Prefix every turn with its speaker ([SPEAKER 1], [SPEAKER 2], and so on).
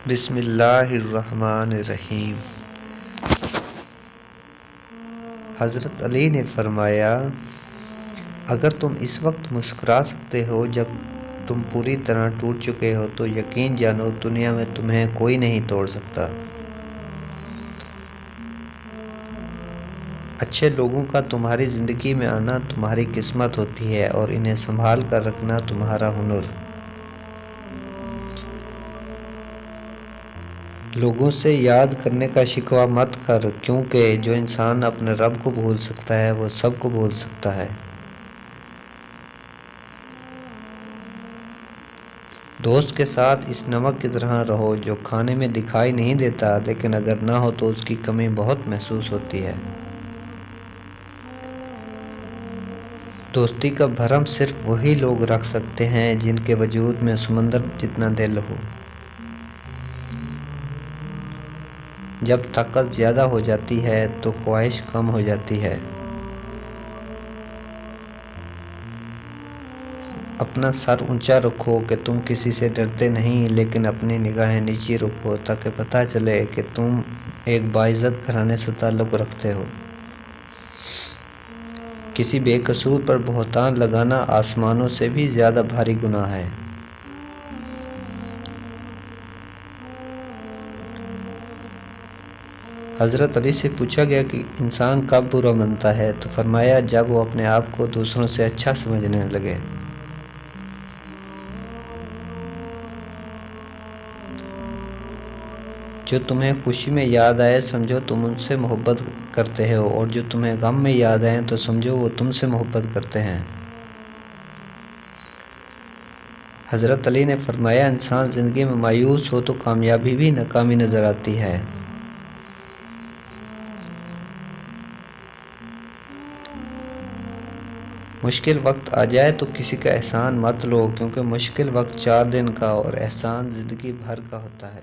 [SPEAKER 1] بسم اللہ الرحمن الرحیم۔ حضرت علی نے فرمایا، اگر تم اس وقت مسکرا سکتے ہو جب تم پوری طرح ٹوٹ چکے ہو تو یقین جانو دنیا میں تمہیں کوئی نہیں توڑ سکتا۔ اچھے لوگوں کا تمہاری زندگی میں آنا تمہاری قسمت ہوتی ہے اور انہیں سنبھال کر رکھنا تمہارا ہنر۔ لوگوں سے یاد کرنے کا شکوہ مت کر، کیونکہ جو انسان اپنے رب کو بھول سکتا ہے وہ سب کو بھول سکتا ہے۔ دوست کے ساتھ اس نمک کی طرح رہو جو کھانے میں دکھائی نہیں دیتا لیکن اگر نہ ہو تو اس کی کمی بہت محسوس ہوتی ہے۔ دوستی کا بھرم صرف وہی لوگ رکھ سکتے ہیں جن کے وجود میں سمندر جتنا دل ہو۔ جب طاقت زیادہ ہو جاتی ہے تو خواہش کم ہو جاتی ہے۔ اپنا سر اونچا رکھو کہ تم کسی سے ڈرتے نہیں، لیکن اپنی نگاہیں نیچی رکھو تاکہ پتہ چلے کہ تم ایک باعزت گھرانے سے تعلق رکھتے ہو۔ کسی بے قصور پر بہتان لگانا آسمانوں سے بھی زیادہ بھاری گناہ ہے۔ حضرت علی سے پوچھا گیا کہ انسان کب برا بنتا ہے تو فرمایا جب وہ اپنے آپ کو دوسروں سے اچھا سمجھنے لگے۔ جو تمہیں خوشی میں یاد آئے سمجھو تم ان سے محبت کرتے ہو، اور جو تمہیں غم میں یاد آئے تو سمجھو وہ تم سے محبت کرتے ہیں۔ حضرت علی نے فرمایا انسان زندگی میں مایوس ہو تو کامیابی بھی ناکامی نظر آتی ہے۔ مشکل وقت آ جائے تو کسی کا احسان مت لو، کیونکہ مشکل وقت 4 دن کا اور احسان زندگی بھر کا ہوتا ہے۔